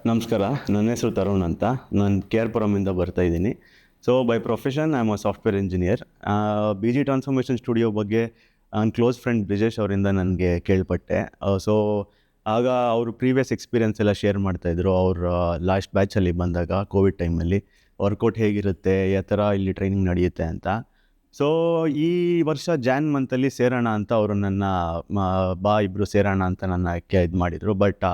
ನಮಸ್ಕಾರ. ನನ್ನ ಹೆಸರು ತರುಣ್ ಅಂತ. ನಾನು KR ಪುರಮಿಂದ ಬರ್ತಾ ಇದ್ದೀನಿ. So by profession I am a software engineer. B G transformation studio ಬಗ್ಗೆ ನನ್ನ ಕ್ಲೋಸ್ ಫ್ರೆಂಡ್ ಬ್ರಿಜೇಶ್ ಅವರಿಂದ ನನಗೆ ಕೇಳ್ಪಟ್ಟೆ. ಸೊ ಆಗ ಅವರು ಪ್ರೀವಿಯಸ್ ಎಕ್ಸ್ಪೀರಿಯನ್ಸ್ ಎಲ್ಲ ಶೇರ್ ಮಾಡ್ತಾಯಿದ್ರು. ಅವ್ರ ಲಾಸ್ಟ್ ಬ್ಯಾಚಲ್ಲಿ ಬಂದಾಗ ಕೋವಿಡ್ ಟೈಮಲ್ಲಿ ವರ್ಕೌಟ್ ಹೇಗಿರುತ್ತೆ, ಯಾವ ಥರ ಇಲ್ಲಿ ಟ್ರೈನಿಂಗ್ ನಡೆಯುತ್ತೆ ಅಂತ. ಸೊ ಈ ವರ್ಷ ಜಾನ್ ಮಂತಲ್ಲಿ ಸೇರೋಣ ಅಂತ ಅವರು ನನ್ನ ಬಾ ಇಬ್ಬರು ಸೇರೋಣ ಅಂತ ನನ್ನ ಇದು ಮಾಡಿದರು. ಬಟ್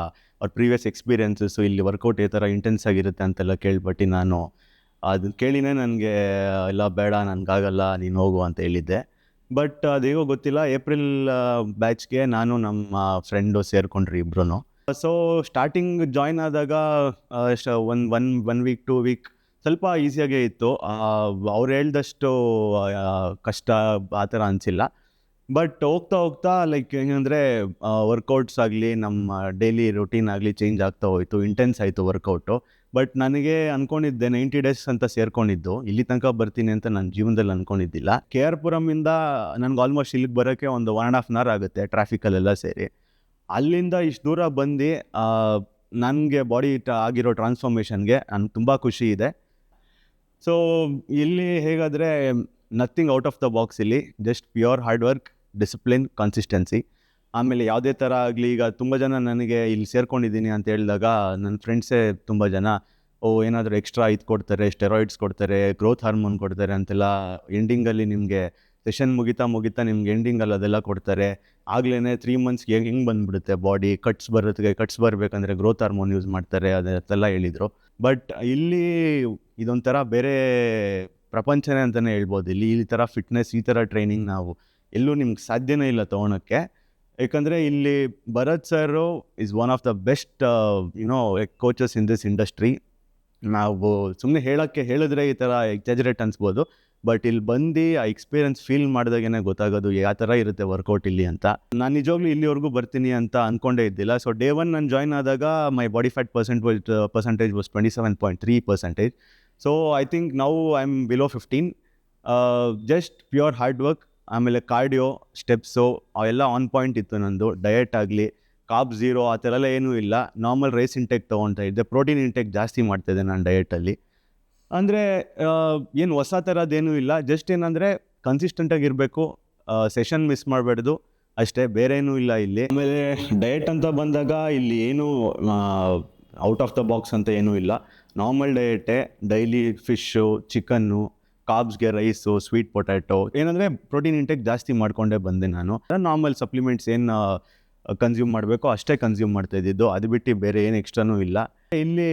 ಅವ್ರ ಪ್ರೀವಿಯಸ್ ಎಕ್ಸ್ಪೀರಿಯನ್ಸಸ್ಸು ಇಲ್ಲಿ ವರ್ಕೌಟ್ ಈ ಥರ ಇಂಟೆನ್ಸ್ ಆಗಿರುತ್ತೆ ಅಂತೆಲ್ಲ ಕೇಳ್ಪಟ್ಟು ನಾನು ಅದನ್ನ ಕೇಳಿನೇ ನನಗೆ ಇಲ್ಲ ಬೇಡ ನನಗಾಗಲ್ಲ ನೀನು ಹೋಗು ಅಂತ ಹೇಳಿದ್ದೆ. ಬಟ್ ಅದೇಗೋ ಗೊತ್ತಿಲ್ಲ, ಏಪ್ರಿಲ್ ಬ್ಯಾಚ್ಗೆ ನಾನು ನಮ್ಮ ಫ್ರೆಂಡು ಸೇರಿಕೊಂಡ್ರಿ ಇಬ್ಬರೂ. ಸೊ ಸ್ಟಾರ್ಟಿಂಗ್ ಜಾಯ್ನ್ ಆದಾಗ ಒನ್ ವೀಕ್ 2 ವೀಕ್ ಸ್ವಲ್ಪ ಈಸಿಯಾಗೇ ಇತ್ತು. ಅವ್ರು ಹೇಳ್ದಷ್ಟು ಕಷ್ಟ ಆ ಥರ ಅನಿಸಿಲ್ಲ. ಬಟ್ ಹೋಗ್ತಾ ಹೋಗ್ತಾ ಲೈಕ್ ಹೆಂಗಂದರೆ ವರ್ಕೌಟ್ಸ್ ಆಗಲಿ ನಮ್ಮ ಡೈಲಿ ರೊಟೀನ್ ಆಗಲಿ ಚೇಂಜ್ ಆಗ್ತಾ ಹೋಯಿತು. ಇಂಟೆನ್ಸ್ ಆಯಿತು ವರ್ಕೌಟು. ಬಟ್ ನನಗೆ ಅಂದ್ಕೊಂಡಿದ್ದೆ 90 ಡೇಸ್ ಅಂತ ಸೇರಿಕೊಂಡಿದ್ದು, ಇಲ್ಲಿ ತನಕ ಬರ್ತೀನಿ ಅಂತ ನನ್ನ ಜೀವನದಲ್ಲಿ ಅಂದ್ಕೊಂಡಿದ್ದಿಲ್ಲ. KR ಪುರಮಿಂದ ನನಗೆ ಆಲ್ಮೋಸ್ಟ್ ಇಲ್ಲಿಗೆ ಬರೋಕ್ಕೆ ಒಂದು 1.5 hour ಆಗುತ್ತೆ ಟ್ರಾಫಿಕಲ್ಲೆಲ್ಲ ಸೇರಿ. ಅಲ್ಲಿಂದ ಇಷ್ಟು ದೂರ ಬಂದು ನನಗೆ ಬಾಡಿ ಆಗಿರೋ ಟ್ರಾನ್ಸ್ಫಾರ್ಮೇಷನ್ಗೆ ನನಗೆ ತುಂಬ ಖುಷಿ ಇದೆ. ಸೊ ಇಲ್ಲಿ ಹೇಗಾದರೆ nothing out of the box. ಇಲ್ಲಿ just pure hard work, discipline, consistency. ಆಮೇಲೆ ಯಾವುದೇ ಥರ ಆಗಲಿ, ಈಗ ತುಂಬ ಜನ ನನಗೆ ಇಲ್ಲಿ ಸೇರ್ಕೊಂಡಿದ್ದೀನಿ ಅಂತ ಹೇಳಿದಾಗ ನನ್ನ ಫ್ರೆಂಡ್ಸೇ ತುಂಬ ಜನ ಏನಾದರೂ ಎಕ್ಸ್ಟ್ರಾ ಇದು ಕೊಡ್ತಾರೆ, ಸ್ಟೆರಾಯ್ಡ್ಸ್ ಕೊಡ್ತಾರೆ, ಗ್ರೋತ್ ಹಾರ್ಮೋನ್ ಕೊಡ್ತಾರೆ ಅಂತೆಲ್ಲ. ಎಂಡಿಂಗಲ್ಲಿ ನಿಮಗೆ ಸೆಷನ್ ಮುಗಿತಾ ನಿಮ್ಗೆ ಎಂಡಿಂಗಲ್ಲಿ ಅದೆಲ್ಲ ಕೊಡ್ತಾರೆ. ಆಗ್ಲೇ 3 ಮಂತ್ಸ್ಗೆ ಹೆಂಗೆ ಬಂದುಬಿಡುತ್ತೆ ಬಾಡಿ, ಕಟ್ಸ್ ಬರಬೇಕಂದ್ರೆ ಗ್ರೋತ್ ಹಾರ್ಮೋನ್ ಯೂಸ್ ಮಾಡ್ತಾರೆ ಅದೆಲ್ಲ ಹೇಳಿದರು. ಬಟ್ ಇಲ್ಲಿ ಇದೊಂಥರ ಬೇರೆ ಪ್ರಪಂಚನೇ ಅಂತಲೇ ಹೇಳ್ಬೋದು. ಇಲ್ಲಿ ಈ ಥರ ಫಿಟ್ನೆಸ್, ಈ ಥರ ಟ್ರೈನಿಂಗ್ ನಾವು ಎಲ್ಲೂ ನಿಮ್ಗೆ ಸಾಧ್ಯನೇ ಇಲ್ಲ ತೊಗೊಳಕ್ಕೆ. ಯಾಕಂದರೆ ಇಲ್ಲಿ Bharath sir is one of the best coaches in this industry. ನಾವು ಸುಮ್ಮನೆ ಹೇಳಿದ್ರೆ ಈ ಥರ ಎಕ್ಸಾಜರೇಟ್ ಅನ್ಸ್ಬೋದು. ಬಟ್ ಇಲ್ಲಿ ಬಂದು ಆ ಎಕ್ಸ್ಪೀರಿಯನ್ಸ್ ಫೀಲ್ ಮಾಡಿದಾಗೇ ಗೊತ್ತಾಗೋದು ಯಾವ ಥರ ಇರುತ್ತೆ ವರ್ಕೌಟ್ ಇಲ್ಲಿ ಅಂತ. ನಾನು ನಿಜವಾಗ್ಲೂ ಇಲ್ಲಿವರೆಗೂ ಬರ್ತೀನಿ ಅಂತ ಅಂದ್ಕೊಂಡೇ ಇದ್ದಿಲ್ಲ. ಸೊ ಡೇ 1 ನಾನು ಜಾಯ್ನ್ ಆದಾಗ my body fat percentage was 27.3%. So I think now I am below 15. Just pure hard work, ಆಮೇಲೆ ಕಾರ್ಡಿಯೋ, ಸ್ಟೆಪ್ಸು ಅವೆಲ್ಲ ಆನ್ ಪಾಯಿಂಟ್ ಇತ್ತು. ನಂದು ಡಯಟ್ ಆಗಲಿ, ಕಾರ್ಬ್ ಝೀರೋ ಆ ಥರ ಎಲ್ಲ ಏನೂ ಇಲ್ಲ. ನಾರ್ಮಲ್ ರೈಸ್ ಇಂಟೇಕ್ ತೊಗೊಳ್ತಾ ಇದ್ದೆ. ಪ್ರೋಟೀನ್ ಇಂಟೇಕ್ ಜಾಸ್ತಿ ಮಾಡ್ತಾಯಿದ್ದೆ ನಾನು ಡಯಟಲ್ಲಿ. ಅಂದರೆ ಏನು ಹೊಸ ಥರದ್ದೇನೂ ಇಲ್ಲ. ಜಸ್ಟ್ ಏನಂದರೆ ಕನ್ಸಿಸ್ಟೆಂಟಾಗಿರಬೇಕು, ಸೆಷನ್ ಮಿಸ್ ಮಾಡಬಾರ್ದು ಅಷ್ಟೇ, ಬೇರೆ ಏನೂ ಇಲ್ಲ ಇಲ್ಲಿ. ಆಮೇಲೆ ಡಯಟ್ ಅಂತ ಬಂದಾಗ ಇಲ್ಲಿ ಏನೂ ಔಟ್ ಆಫ್ ದ ಬಾಕ್ಸ್ ಅಂತ ಏನೂ ಇಲ್ಲ. ನಾರ್ಮಲ್ ಡಯಟೇ. ಡೈಲಿ ಫಿಶ್ಶು, ಚಿಕನ್ನು, ಕಾರ್ಬ್ಸ್ಗೆ ರೈಸು, ಸ್ವೀಟ್ ಪೊಟ್ಯಾಟೊ, ಏನಂದರೆ ಪ್ರೋಟೀನ್ ಇಂಟೇಕ್ ಜಾಸ್ತಿ ಮಾಡಿಕೊಂಡೇ ಬಂದೆ ನಾನು. ನಾರ್ಮಲ್ ಸಪ್ಲಿಮೆಂಟ್ಸ್ ಏನು ಕನ್ಸ್ಯೂಮ್ ಮಾಡಬೇಕು ಅಷ್ಟೇ ಕನ್ಸ್ಯೂಮ್ ಮಾಡ್ತಾಯಿದ್ದಿದ್ದು. ಅದು ಬಿಟ್ಟು ಬೇರೆ ಏನು ಎಕ್ಸ್ಟ್ರಾನೂ ಇಲ್ಲ. ಇಲ್ಲಿ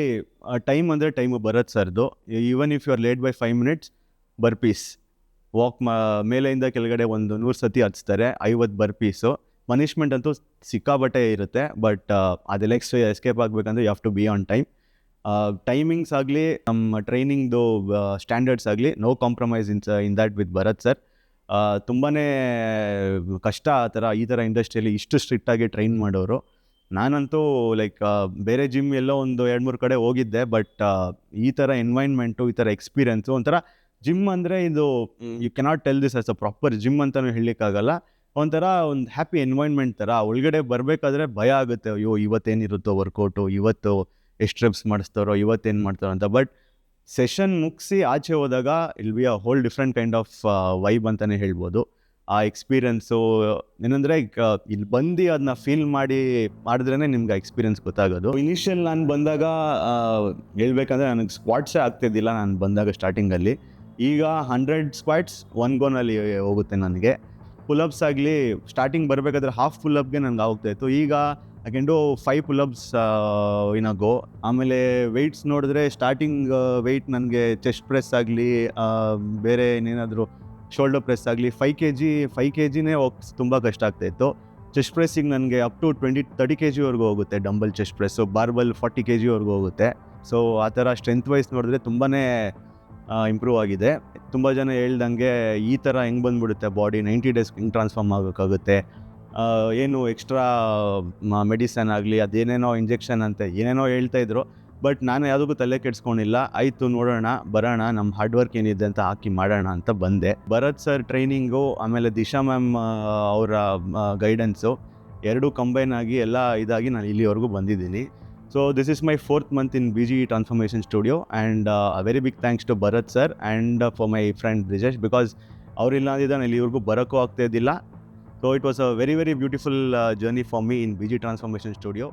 ಟೈಮ್ ಅಂದರೆ ಟೈಮು ಭರತ್ ಸರ್ದು. Even if you are late by 5 minutes burpees walk ಮೇಲೆಯಿಂದ ಕೆಳಗಡೆ ಒಂದು 100 ಸತಿ ಹಚ್ತಾರೆ, 50 ಬರ್ಪೀಸು. ಪನಿಷ್ಮೆಂಟ್ ಅಂತೂ ಸಿಕ್ಕಾಬಟ್ಟೆ ಇರುತ್ತೆ. ಬಟ್ ಅದೆಲ್ಲ ಎಸ್ಕೇಪ್ ಆಗಬೇಕಂದ್ರೆ you have to be on time. Timings ಆಗಲಿ, ನಮ್ಮ ಟ್ರೈನಿಂಗ್ದು ಸ್ಟ್ಯಾಂಡರ್ಡ್ಸ್ ಆಗಲಿ, no compromise in that with Bharat sir. ತುಂಬಾ ಕಷ್ಟ ಈ ಥರ ಇಂಡಸ್ಟ್ರಿಯಲ್ಲಿ ಇಷ್ಟು ಸ್ಟ್ರಿಕ್ಟಾಗಿ ಟ್ರೈನ್ ಮಾಡೋರು. ನಾನಂತೂ ಲೈಕ್ ಬೇರೆ ಜಿಮ್ ಎಲ್ಲೋ ಒಂದು 2-3 ಕಡೆ ಹೋಗಿದ್ದೆ. ಬಟ್ ಈ ಥರ ಎನ್ವೈರ್ನ್ಮೆಂಟು, ಈ ಥರ ಎಕ್ಸ್ಪೀರಿಯೆನ್ಸು ಒಂಥರ ಜಿಮ್ ಅಂದರೆ ಇದು you cannot tell this as a proper gym ಅಂತಲೂ ಹೇಳಲಿಕ್ಕಾಗಲ್ಲ. ಒಂಥರ ಒಂದು ಹ್ಯಾಪಿ ಎನ್ವೈರ್ನ್ಮೆಂಟ್ ಥರ. ಒಳಗಡೆ ಬರಬೇಕಾದ್ರೆ ಭಯ ಆಗುತ್ತೆ, ಅಯ್ಯೋ ಇವತ್ತೇನಿರುತ್ತೋ ವರ್ಕೌಟು, ಇವತ್ತು ಎಷ್ಟು ರೆಪ್ಸ್ ಮಾಡಿಸ್ತಾರೋ, ಇವತ್ತೇನು ಮಾಡ್ತಾರೋ ಅಂತ. ಬಟ್ ಸೆಷನ್ ಮುಗಿಸಿ ಆಚೆ ಹೋದಾಗ ಇಲ್ be a hole different kind of vibe ಅಂತಲೇ ಹೇಳ್ಬೋದು. ಆ ಎಕ್ಸ್ಪೀರಿಯೆನ್ಸು ಏನಂದರೆ ಇಲ್ಲಿ ಬಂದು ಅದನ್ನ ಫೀಲ್ ಮಾಡಿದ್ರೇ ನಿಮ್ಗೆ ಆ ಎಕ್ಸ್ಪೀರಿಯೆನ್ಸ್ ಗೊತ್ತಾಗೋದು. ಇನಿಷಿಯಲ್ ನಾನು ಬಂದಾಗ ಹೇಳ್ಬೇಕಂದ್ರೆ ನನಗೆ ಸ್ಕ್ವಾಟ್ಸೇ ಆಗ್ತಿದ್ದಿಲ್ಲ ನಾನು ಬಂದಾಗ ಸ್ಟಾರ್ಟಿಂಗಲ್ಲಿ. ಈಗ 100 ಸ್ಕ್ವಾಟ್ಸ್ 1 ಗೋನಲ್ಲಿ ಹೋಗುತ್ತೆ ನನಗೆ. ಪುಲಪ್ಸ್ ಆಗಲಿ, ಸ್ಟಾರ್ಟಿಂಗ್ ಬರಬೇಕಾದ್ರೆ ಹಾಫ್ ಪುಲಪ್ಗೆ ನನಗೆ ಆಗ್ತಾಯಿತ್ತು. ಈಗ ಐ ಕ್ಯಾನ್ ಡೂ 5 ಪುಲಪ್ಸ್ ಇನ್ ಅ ಗೋ. ಆಮೇಲೆ ವೆಯ್ಟ್ಸ್ ನೋಡಿದ್ರೆ ಸ್ಟಾರ್ಟಿಂಗ್ ವೆಯ್ಟ್ ನನಗೆ ಚೆಸ್ಟ್ ಪ್ರೆಸ್ ಆಗಲಿ, ಬೇರೆ ಏನೇನಾದರೂ ಶೋಲ್ಡರ್ ಪ್ರೆಸ್ ಆಗಲಿ 5 kg ತುಂಬ ಕಷ್ಟ ಆಗ್ತಾಯಿತ್ತು. ಚೆಸ್ಟ್ ಪ್ರೆಸ್ಸಿಗೆ ನನಗೆ ಅಪ್ ಟು 20-30 kg ಹೋಗುತ್ತೆ dumbbell chest press. Barbell 40 kg ಹೋಗುತ್ತೆ. ಸೊ ಆ ಥರ ಸ್ಟ್ರೆಂತ್ ವೈಸ್ ನೋಡಿದ್ರೆ ತುಂಬಾ ಇಂಪ್ರೂವ್ ಆಗಿದೆ. ತುಂಬ ಜನ ಹೇಳ್ದಂಗೆ ಈ ಥರ ಹೆಂಗೆ ಬಂದುಬಿಡುತ್ತೆ ಬಾಡಿ, 90 ಡೇಸ್ ಹೆಂಗೆ ಟ್ರಾನ್ಸ್ಫಾರ್ಮ್ ಆಗೋಕ್ಕಾಗುತ್ತೆ, ಏನು ಎಕ್ಸ್ಟ್ರಾ ಮೆಡಿಸನ್ ಆಗಲಿ, ಅದೇನೇನೋ ಇಂಜೆಕ್ಷನ್ ಅಂತ ಏನೇನೋ ಹೇಳ್ತಾಯಿದ್ರು. ಬಟ್ ನಾನು ಯಾವುದಕ್ಕೂ ತಲೆ ಕೆಡಿಸ್ಕೊಂಡಿಲ್ಲ. ಆಯಿತು ನೋಡೋಣ, ಬರೋಣ, ನಮ್ಮ ಹಾರ್ಡ್ ವರ್ಕ್ ಏನಿದೆ ಅಂತ ಹಾಕಿ ಮಾಡೋಣ ಅಂತ ಬಂದೆ. ಭರತ್ ಸರ್ ಟ್ರೈನಿಂಗು, ಆಮೇಲೆ ದಿಶಾ ಮ್ಯಾಮ್ ಅವರ ಗೈಡೆನ್ಸು ಎರಡೂ ಕಂಬೈನ್ ಆಗಿ ಎಲ್ಲ ಇದಾಗಿ ನಾನು ಇಲ್ಲಿವರೆಗೂ ಬಂದಿದ್ದೀನಿ. So this is my 4th month in BG Transformation Studio, and a very big thanks to Bharat sir and for my friend Brijesh, because ಅವರಿಲ್ಲ ಅಂದಿದ್ದ ನಾನು ಇಲ್ಲಿವರೆಗೂ ಬರೋಕ್ಕೂ ಆಗ್ತಾ ಇದ್ದಿಲ್ಲ. So it was a very, very beautiful journey for me in BG Transformation Studio.